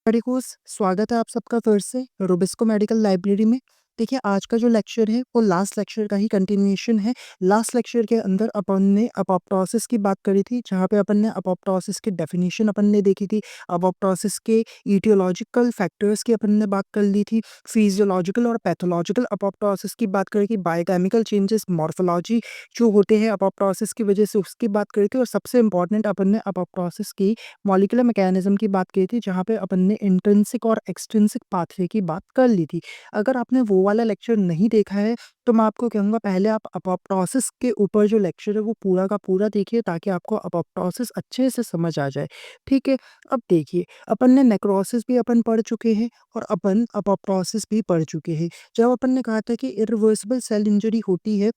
Medicos स्वागत है आप सबका फिर से रोबिस्को मेडिकल लाइब्रेरी में। देखिए आज का जो लेक्चर है वो लास्ट लेक्चर का ही कंटिन्यूएशन है। लास्ट लेक्चर के अंदर अपन ने अपोप्टोसिस की बात करी थी, जहाँ पे अपन ने अपोप्टोसिस की डेफिनेशन अपन ने देखी थी। अपोप्टोसिस के इटियोलॉजिकल फैक्टर्स की अपन ने बात कर ली थी। फिजियोलॉजिकल और पैथोलॉजिकल अपोप्टोसिस की बात करी थी। बायोकेमिकल चेंजेस मॉर्फोलॉजी जो होते हैं अपोप्टोसिस की वजह से उसकी बात करी थी। और सबसे इंपॉर्टेंट अपन ने अपोप्टोसिस की मॉलिक्यूलर मैकेनिज्म की बात की थी, जहाँ पे अपन ने इंट्रिंसिक और एक्सट्रिंसिक पाथवे की बात कर ली थी। अगर आपने वो वाला लेक्चर नहीं देखा है तो मैं आपको कहूँगा पहले आप अपोप्टोसिस के ऊपर जो लेक्चर है वो पूरा का पूरा देखिए, ताकि आपको अपोप्टोसिस अच्छे से समझ आ जाए। ठीक है, अब देखिए अपन ने नेक्रोसिस भी अपन पढ़ चुके हैं और अपन अपोप्टोसिस भी पढ़ चुके हैं। जब अपन ने कहा था कि इरिवर्सिबल सेल इंजरी होती है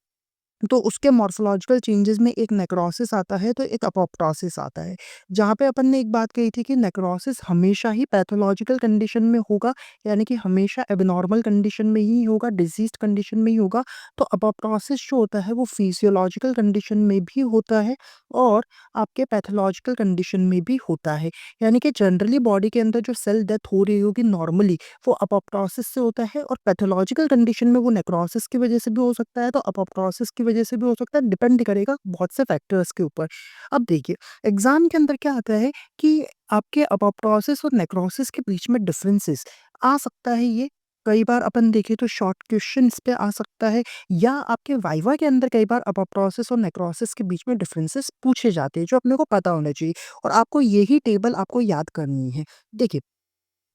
तो उसके मॉर्फोलॉजिकल चेंजेस में एक नेक्रोसिस आता है, तो एक अपोप्टोसिस आता है। जहाँ पे अपन ने एक बात कही थी कि नेक्रोसिस हमेशा ही पैथोलॉजिकल कंडीशन में होगा, यानी कि हमेशा एबनॉर्मल कंडीशन में ही होगा, डिजीज्ड कंडीशन में ही होगा। तो अपोप्टोसिस जो होता है वो फिजियोलॉजिकल कंडीशन में भी होता है और आपके पैथोलॉजिकल कंडीशन में भी होता है। यानी कि जनरली बॉडी के अंदर जो सेल डेथ हो रही होगी नॉर्मली, वो अपोप्टोसिस से होता है, और पैथोलॉजिकल कंडीशन में वो नेक्रोसिस की वजह से भी हो सकता है, तो अपोप्टोसिस की वजह से भी हो सकता है। डिपेंड करेगा बहुत से फैक्टर्स के ऊपर। अब देखिए एग्जाम के अंदर क्या आता है कि आपके अपोप्टोसिस और नेक्रोसिस के बीच में डिफरेंसेस आ सकता है। ये कई बार अपन देखें तो शॉर्ट क्वेश्चन इस पे आ सकता है, या आपके वाइवा के अंदर कई बार अपोप्टोसिस और नेक्रोसिस के बीच में डिफरेंसेस पूछे जाते हैं, जो अपने को पता होना चाहिए। और आपको यही टेबल आपको याद करनी है। देखिए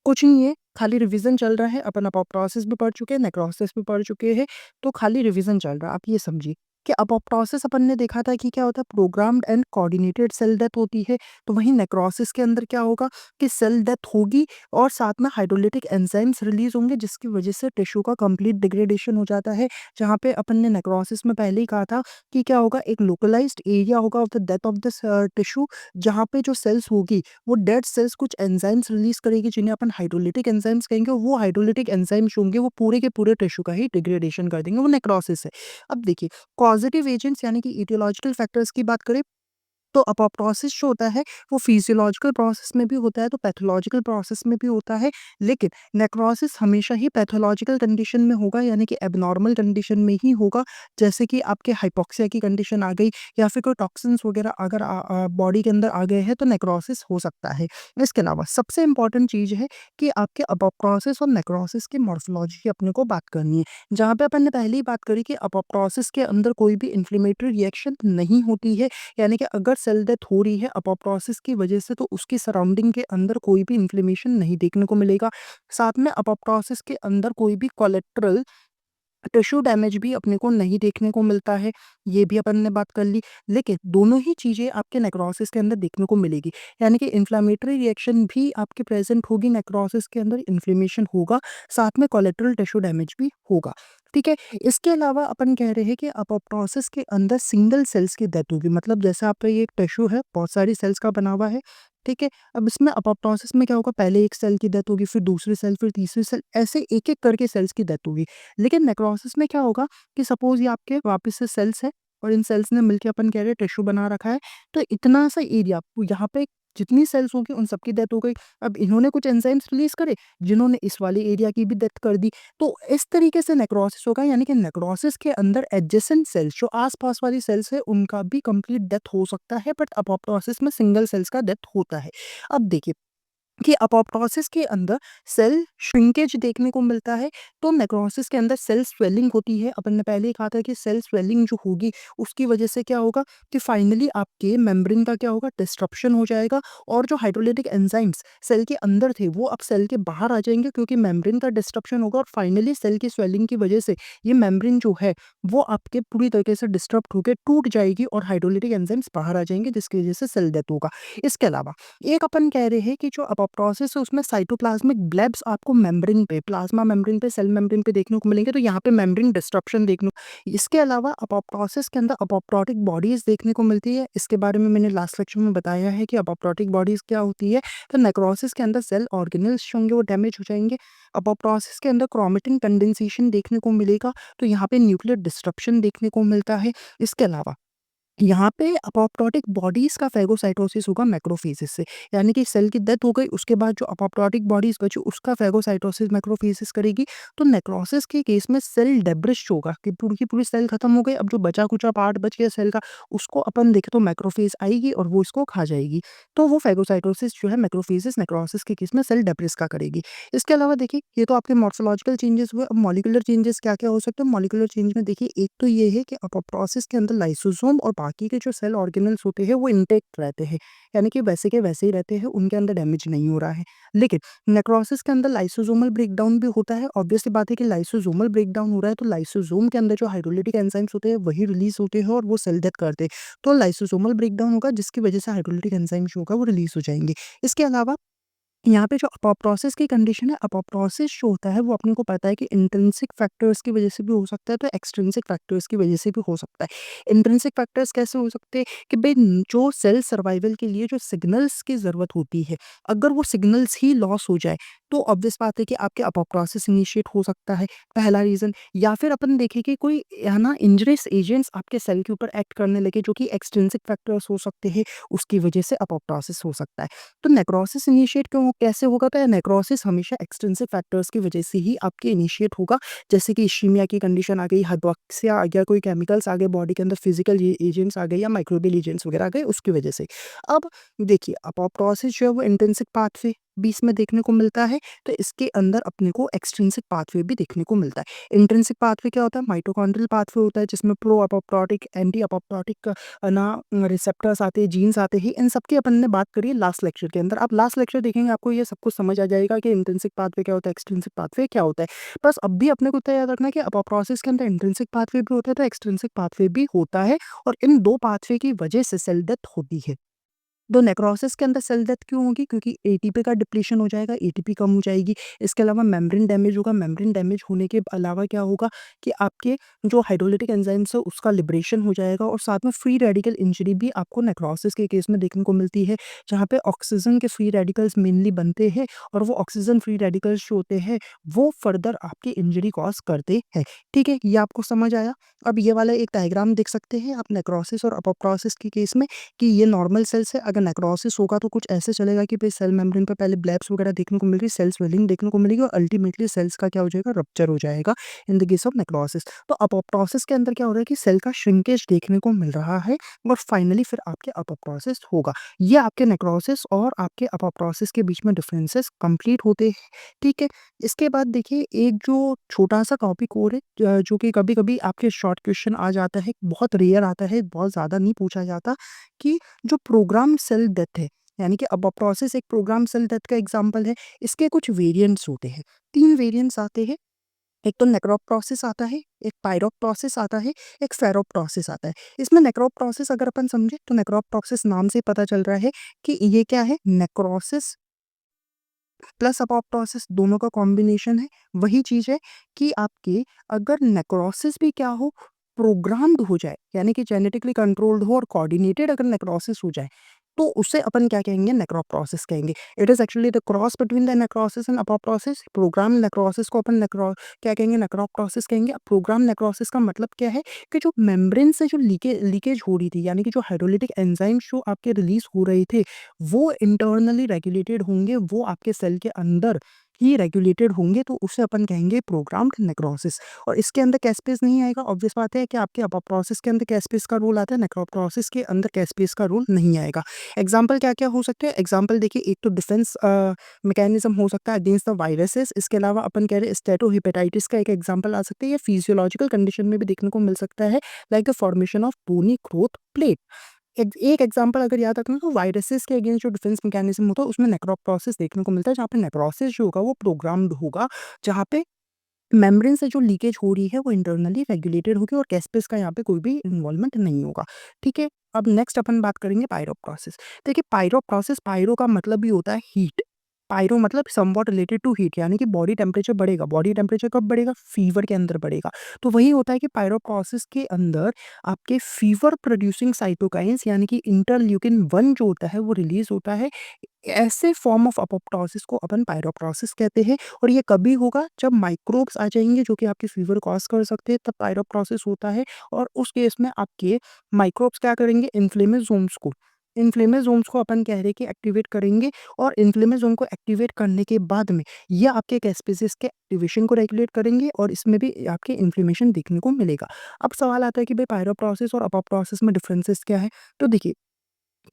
कुछ नहीं है, खाली रिवीजन चल रहा है। अपन अपोप्टोसिस भी पढ़ चुके हैं, नेक्रोसिस भी पढ़ चुके हैं, तो खाली रिवीजन चल रहा है। आप ये समझिए कि अपोप्टोसिस अपन ने देखा था कि क्या होता है, programmed and coordinated cell death होती है। तो वहीं नेक्रोसिस के अंदर क्या होगा कि सेल डेथ होगी और साथ में हाइड्रोलिटिक एंजाइम्स रिलीज होंगे, जिसकी वजह से टिश्यू का कंप्लीट डिग्रेडेशन हो जाता है। जहाँ पे अपन ने नेक्रोसिस में पहले ही कहा था कि क्या होगा, एक लोकलाइज्ड एरिया होगा of the death of this tissue, जहाँ पे जो सेल्स होगी वो डेड सेल्स कुछ एंजाइम्स रिलीज करेगी, जिन्हें अपन हाइड्रोलिटिक एंजाइम्स कहेंगे। और वो हाइड्रोलिटिक एंजाइम्स होंगे वो पूरे के पूरे टिश्यू का ही डिग्रेडेशन कर देंगे, वो नेक्रोसिस है। अब देखिए कॉजेटिव एजेंट्स यानी कि इटियोलॉजिकल फैक्टर्स की बात करें तो अपोप्टोसिस जो होता है वो फिजियोलॉजिकल प्रोसेस में भी होता है, तो पैथोलॉजिकल प्रोसेस में भी होता है। लेकिन नेक्रोसिस हमेशा ही पैथोलॉजिकल कंडीशन में होगा, यानी कि एबनॉर्मल कंडीशन में ही होगा। जैसे कि आपके हाइपोक्सिया की कंडीशन आ गई, या फिर कोई टॉक्सिन्स वगैरह अगर बॉडी के अंदर आ गए हैं, तो नेक्रोसिस हो सकता है। इसके अलावा सबसे इंपॉर्टेंट चीज़ है कि आपके अपोप्टोसिस और नेक्रोसिस की मॉर्फोलॉजी की अपने को बात करनी है। जहाँ पे अपन ने पहले ही बात करी कि अपोप्टोसिस के अंदर कोई भी इन्फ्लेमेटरी रिएक्शन नहीं होती है, यानी कि अगर सेल डेथ हो रही है अपोप्टोसिस की वजह से, तो उसकी सराउंडिंग के अंदर कोई भी इन्फ्लेमेशन नहीं देखने को मिलेगा। साथ में अपोप्टोसिस के अंदर कोई भी कोलेट्रल टिश्यू डैमेज भी अपने को नहीं देखने को मिलता है, ये भी अपन ने बात कर ली। लेकिन दोनों ही चीज़ें आपके नेक्रोसिस के अंदर देखने को मिलेगी, यानी कि इन्फ्लेमेटरी रिएक्शन भी आपके प्रेजेंट होगी, नेक्रोसिस के अंदर इन्फ्लेमेशन होगा, साथ में कोलेट्रल टिश्यू डैमेज भी होगा। ठीक है, इसके अलावा अपन कह रहे हैं कि अपोप्टोसिस के अंदर सिंगल सेल्स की डेथ होगी, मतलब जैसा आपका ये एक टिश्यू है बहुत सारी सेल्स का बना हुआ है। ठीक है, अब इसमें अपोप्टोसिस में क्या होगा, पहले एक सेल की डेथ होगी, फिर दूसरी सेल, फिर तीसरी सेल, ऐसे एक एक करके सेल्स की डेथ होगी। लेकिन नेक्रोसिस में क्या होगा कि सपोज ये आपके वापस से सेल्स है और इन सेल्स ने मिलकर अपन कह रहे हैं टिश्यू बना रखा है, तो इतना सा एरिया यहाँ पे जितनी सेल्स होगी उन सबकी डेथ हो गई। अब इन्होंने कुछ एंजाइम्स रिलीज करे जिन्होंने इस वाले एरिया की भी डेथ कर दी। तो इस तरीके से नेक्रोसिस होगा, यानी कि नेक्रोसिस के अंदर एडजेसेंट सेल्स जो आसपास वाली सेल्स है उनका भी कंप्लीट डेथ हो सकता है, बट अपोप्टोसिस में सिंगल सेल्स का डेथ होता है। अब देखिए कि अपोप्टोसिस के अंदर सेल श्रिंकेज देखने को मिलता है, तो नेक्रोसिस के अंदर सेल स्वेलिंग होती है। अपन ने पहले ही कहा था कि सेल स्वेलिंग जो होगी उसकी वजह से क्या होगा कि फाइनली आपके मेम्ब्रेन का क्या होगा, डिस्ट्रप्शन हो जाएगा, और जो हाइड्रोलिटिक एंजाइम्स सेल के अंदर थे वो अब सेल के बाहर आ जाएंगे, क्योंकि मेम्ब्रेन का डिस्ट्रप्शन होगा, और फाइनली सेल की स्वेलिंग की वजह से ये मेम्ब्रेन जो है वो आपके पूरी तरीके से डिस्टर्ब होकर टूट जाएगी, और हाइड्रोलिटिक एंजाइम्स बाहर आ जाएंगे, जिसकी वजह से सेल डेथ होगा। इसके अलावा एक अपन कह रहे हैं कि जो अपोप्टोसिस है उसमें साइटोप्लाज्मिक ब्लेब्स आपको मेम्ब्रेन पे, प्लाज्मा मेम्ब्रेन पे, सेल मेम्ब्रेन पे देखने को मिलेंगे, तो यहाँ पे मेम्ब्रेन डिस्ट्रप्शन देखने को। इसके अलावा अपोप्टोसिस के अंदर अपोप्टोटिक बॉडीज देखने को मिलती है। इसके बारे में मैंने लास्ट लेक्चर में बताया है कि अपोप्टोटिक बॉडीज क्या होती है। तो नेक्रोसिस के अंदर सेल ऑर्गेनल्स होंगे वो डैमेज हो जाएंगे। अपोप्टोसिस के अंदर क्रोमेटिन कंडेंसेशन देखने को मिलेगा, तो यहाँ पे न्यूक्लियर डिस्ट्रप्शन देखने को मिलता है। इसके अलावा यहाँ पे अपोप्टोटिक बॉडीज़ का फेगोसाइटोसिस होगा मैक्रोफेजेस से। यानी कि सेल की डेथ हो गई, उसके बाद जो अपोप्टोटिक बॉडीज़ बची उसका फेगोसाइटोसिस मैक्रोफेजेस करेगी। तो नेक्रोसिस के केस में सेल डेब्रिश होगा कि पूरी की पूरी सेल खत्म हो गई, अब जो बचा-कुचा पार्ट बच गया सेल का उसको अपन देखें तो मैक्रोफेज आएगी और वो इसको खा जाएगी। तो वो फेगोसाइटोसिस जो है मैक्रोफेजेस नेक्रोसिस के केस में सेल डेब्रिस का करेगी। इसके अलावा देखिए ये तो आपके मॉर्फोलॉजिकल चेंजेस हुए, अब मॉलिक्यूलर चेंजेस क्या-क्या हो सकते हैं? मॉलिक्यूलर चेंज में देखिए एक तो ये है कि अपोप्टोसिस के अंदर लाइसोसोम और बाकी के जो सेल ऑर्गेनेल्स होते हैं वो इंटैक्ट रहते हैं, यानी कि वैसे के वैसे ही रहते हैं, उनके अंदर डैमेज नहीं हो रहा है। लेकिन नेक्रोसिस के अंदर लाइसोसोमल ब्रेकडाउन भी होता है। ऑब्वियस सी बात है कि लाइसोसोमल ब्रेकडाउन हो रहा है तो लाइसोसोम के अंदर जो हाइड्रोलिटिक एंजाइम्स होते हैं वही रिलीज होते हैं और वो सेल डेथ करते हैं। तो लाइसोसोमल ब्रेकडाउन होगा जिसकी वजह से हाइड्रोलिटिक एंजाइम जो होगा वो रिलीज हो जाएंगे। इसके अलावा यहाँ पे जो अपोप्टोसिस की कंडीशन है, अपोप्टोसिस जो होता है वो अपने को पता है कि इंट्रिंसिक फैक्टर्स की वजह से भी हो सकता है, तो एक्सट्रिंसिक फैक्टर्स की वजह से भी हो सकता है। इंट्रिंसिक फैक्टर्स कैसे हो सकते हैं कि भाई जो सेल सर्वाइवल के लिए जो सिग्नल्स की ज़रूरत होती है, अगर वो सिग्नल्स ही लॉस हो जाए, तो ऑब्वियस बात है कि आपके अपोप्टोसिस इनिशिएट हो सकता है, पहला रीज़न। या फिर अपन देखें कि कोई है ना इंजरियस एजेंट्स आपके सेल के ऊपर एक्ट करने लगे जो कि एक्सट्रिंसिक फैक्टर्स हो सकते हैं, उसकी वजह से अपोप्टोसिस हो सकता है। तो नेक्रोसिस इनिशिएट क्यों कैसे होगा? तो नेक्रोसिस हमेशा एक्सट्रिंसिक फैक्टर्स की वजह से ही आपके इनिशिएट होगा। जैसे कि इश्कीमिया की कंडीशन आ गई, हाइपोक्सिया आ गया, कोई केमिकल्स आ गए बॉडी के अंदर, फिजिकल एजेंट्स आ गए या माइक्रोबियल एजेंट्स वगैरह आ गए उसकी वजह से। अब देखिए अपोप्टोसिस जो है वो इंट्रिंसिक पाथवे बीच में देखने को मिलता है, तो इसके अंदर अपने को एक्सट्रिंसिक पाथवे भी देखने को मिलता है। इंट्रिंसिक पाथवे क्या होता है? माइटोकॉन्ड्रियल पाथवे होता है जिसमें प्रो अपोप्टोटिक, एंटी अपोप्टोटिक ना रिसेप्टर्स आते हैं, जीन्स आते हैं, इन सबकी अपन ने बात करी है लास्ट लेक्चर के अंदर। आप लास्ट लेक्चर देखेंगे आपको ये सब कुछ समझ आ जाएगा कि इंट्रिंसिक पाथवे क्या होता है, एक्सट्रिंसिक पाथवे क्या होता है। बस अब भी अपने को इतना याद रखना है कि अपोप्टोसिस के अंदर इंट्रिंसिक पाथवे भी होता है तो एक्सट्रिंसिक पाथवे भी होता है, और इन दो पाथवे की वजह से सेल डेथ होती है। तो नेक्रोसिस के अंदर सेल डेथ क्यों होगी? क्योंकि एटीपी का डिप्लीशन हो जाएगा, एटीपी कम हो जाएगी। इसके अलावा मेम्ब्रेन डैमेज होगा, मेम्ब्रेन डैमेज होने के अलावा क्या होगा कि आपके जो हाइड्रोलिटिक एंजाइम्स है उसका लिबरेशन हो जाएगा, और साथ में फ्री रेडिकल इंजरी भी आपको नेक्रोसिस के केस में देखने को मिलती है, जहाँ पे ऑक्सीजन के फ्री रेडिकल्स मेनली बनते हैं, और वो ऑक्सीजन फ्री रेडिकल्स जो होते हैं वो फर्दर आपकी इंजरी कॉज करते हैं। ठीक है, ये आपको समझ आया? अब ये वाला एक डायग्राम देख सकते हैं आप नेक्रोसिस और अपोप्टोसिस के केस में कि ये नॉर्मल सेल्स है। अगर नेक्रोसिस होगा तो कुछ ऐसे चलेगा कि भाई सेल मेम्ब्रेन पे पहले ब्लैब्स वगैरह देखने को मिलेगी, सेल स्वेलिंग देखने को मिलेगी और अल्टीमेटली सेल्स का क्या हो जाएगा? रप्चर हो जाएगा in the case of necrosis. तो अपोप्टोसिस के अंदर क्या हो रहा है कि सेल का श्रिंकेज देखने को मिल रहा है और फाइनली फिर आपके अपोप्टोसिस होगा। ये आपके नेक्रोसिस और आपके अपोप्टोसिस के बीच में डिफरेंसेस कंप्लीट होते हैं। ठीक है, इसके बाद देखिए एक जो छोटा सा टॉपिक और है जो कि कभी कभी आपके शॉर्ट क्वेश्चन आ जाता है, बहुत रेयर आता है, बहुत ज़्यादा नहीं पूछा जाता, कि जो प्रोग्राम सेल डेथ है, यानी कि अपोप्टोसिस एक प्रोग्राम सेल डेथ का एग्जांपल है। इसके कुछ वेरिएंट्स होते हैं, 3 वेरिएंट्स आते हैं। एक तो नेक्रोप्टोसिस आता है, एक पायरोप्टोसिस आता है, एक फेरोप्टोसिस आता है। इसमें नेक्रोप्टोसिस अगर अपन समझे तो नेक्रोप्टोसिस नाम से पता चल रहा है कि ये क्या है? नेक्रोसिस प्लस अपोप्टोसिस दोनों का कॉम्बिनेशन है। वही चीज़ है कि आपके अगर नेक्रोसिस भी क्या हो, प्रोग्राम्ड हो जाए, यानी कि जेनेटिकली कंट्रोल्ड हो और कोऑर्डिनेटेड अगर नेक्रोसिस हो जाए, तो उसे अपन क्या कहेंगे? नेक्रोप्टोसिस कहेंगे। It is actually the cross between the necrosis and apoptosis. Program necrosis को अपन क्या कहेंगे? नेक्रोप्टोसिस कहेंगे। अब प्रोग्राम नेक्रोसिस का मतलब क्या है कि जो मेम्ब्रेन से जो लीकेज हो रही थी, यानी कि जो हाइड्रोलिटिक एंजाइम्स जो आपके रिलीज हो रहे थे, वो इंटरनली रेगुलेटेड होंगे, वो आपके सेल के अंदर ही रेगुलेटेड होंगे, तो उसे अपन कहेंगे प्रोग्राम्ड नेक्रोसिस। और इसके अंदर कैस्पेस नहीं आएगा। ऑब्वियस बात है कि आपके अपोप्टोसिस के अंदर कैस्पेस का रोल आता है, नेक्रोप्टोसिस के अंदर कैस्पेस का रोल नहीं आएगा। एग्जाम्पल क्या-क्या हो सकते हैं? एग्जाम्पल देखिए, एक तो डिफेंस मैकेनिज्म हो सकता है अगेंस्ट द वायरसेस। इसके अलावा अपन कह रहे हैं स्टेटोहेपेटाइटिस का एक एग्जाम्पल आ सकता है। ये फिजियोलॉजिकल कंडीशन में भी देखने को मिल सकता है, like the formation of bony growth plate. एक एग्जांपल अगर याद रखना तो वायरसेस के अगेंस्ट जो डिफेंस मैकेनिज्म होता है उसमें नेक्रोप्टोसिस देखने को मिलता है, जहाँ पे नेक्रोसिस जो होगा वो प्रोग्राम्ड होगा, जहाँ पे मेम्ब्रेन से जो लीकेज हो रही है वो इंटरनली रेगुलेटेड होगी और कैस्पेस का यहाँ पे कोई भी इन्वॉल्वमेंट नहीं होगा। ठीक है, अब नेक्स्ट अपन बात करेंगे पायरोप्टोसिस। देखिए पायरोप्टोसिस, पायरो का मतलब भी होता है हीट, पायरो मतलब समवॉट रिलेटेड टू हीट, यानी कि बॉडी टेम्परेचर बढ़ेगा। बॉडी टेम्परेचर कब बढ़ेगा? फीवर के अंदर बढ़ेगा। तो वही होता है कि पायरोप्रोसिस के अंदर आपके फीवर प्रोड्यूसिंग साइटोकाइन्स यानी कि इंटरल्यूकिन 1 जो होता है वो रिलीज़ होता है। ऐसे फॉर्म ऑफ अपोप्टोसिस को अपन पायरोप्रोसिस कहते हैं। और ये कभी होगा जब माइक्रोब्स आ जाएँगे जो कि आपके फीवर कॉज़ कर सकते हैं, तब पायरोप्रोसिस होता है। और उस केस में आपके माइक्रोब्स क्या करेंगे? इन्फ्लेमेसोम्स को अपन कह रहे हैं कि एक्टिवेट करेंगे। और इन्फ्लेमेसोम को एक्टिवेट करने के बाद में ये आपके कैस्पेसिस के एक्टिवेशन को रेगुलेट करेंगे और इसमें भी आपके इन्फ्लेमेशन देखने को मिलेगा। अब सवाल आता है कि भाई पायरोप्रोसिस और अपोप्टोसिस में डिफरेंसेस क्या है? तो देखिए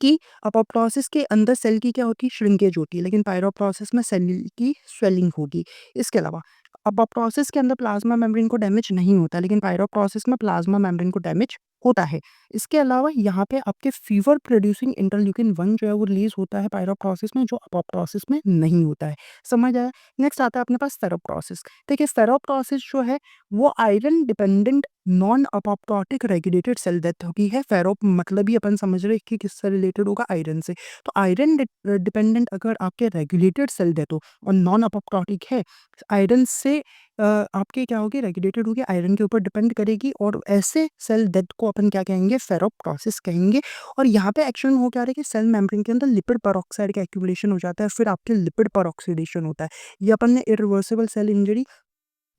कि अपोप्टोसिस के अंदर सेल की क्या होती है? श्रिंकेज होती है, लेकिन पायरोप्रोसिस में सेल की स्वेलिंग होगी। इसके अलावा अपोप्टोसिस के अंदर प्लाज्मा मेम्ब्रेन को डैमेज नहीं होता, लेकिन पायरोप्रोसिस में प्लाज्मा मेम्ब्रेन को डैमेज होता है। इसके अलावा यहाँ पे आपके फीवर प्रोड्यूसिंग इंटरल्यूकिन 1 जो है वो रिलीज़ होता है पायरोप्रोसिस में, जो अपोप्टोसिस में नहीं होता है। समझ आया? नेक्स्ट आता है अपने पास सेरोप्टोसिस। देखिए सेरोप्टोसिस जो है वो iron dependent non apoptotic regulated cell death होगी है। फेरो मतलब ही अपन समझ रहे हैं कि किससे रिलेटेड होगा? आयरन से। तो आयरन डिपेंडेंट अगर आपके रेगुलेटेड सेल डेथ हो और नॉन अपोप्टोटिक है, आयरन से आपके क्या होगी? रेगुलेटेड होगी, आयरन के ऊपर डिपेंड करेगी। और ऐसे सेल डेथ को अपन क्या कहेंगे? फेरोप्टोसिस कहेंगे। और यहाँ पे एक्शन हो क्या रहा है कि सेल मेम्ब्रेन के अंदर लिपिड पेरोक्साइड का एक्यूमुलेशन हो जाता है, फिर आपके लिपिड पेरोक्सीडेशन होता है। ये अपन ने इरिवर्सिबल सेल इंजरी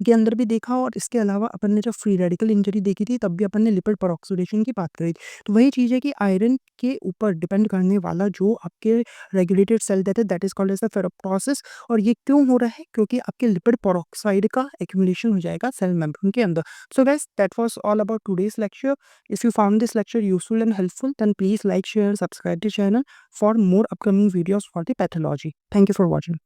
के अंदर भी देखा। और इसके अलावा अपन ने जब फ्री रेडिकल इंजरी देखी थी तब भी अपन ने लिपिड पेरोक्सीडेशन की बात करी थी। तो वही चीज़ है कि आयरन के ऊपर डिपेंड करने वाला जो आपके रेगुलेटेड सेल डेथ है that is called as the ferroptosis. और ये क्यों हो रहा है? क्योंकि आपके लिपिड पेरोक्साइड का एक्यूमुलेशन हो जाएगा सेल मेम्ब्रेन के अंदर। So guys that was all about today's lecture. If you found this lecture useful and helpful then please like share subscribe the channel for more upcoming videos for the pathology. Thank you for watching.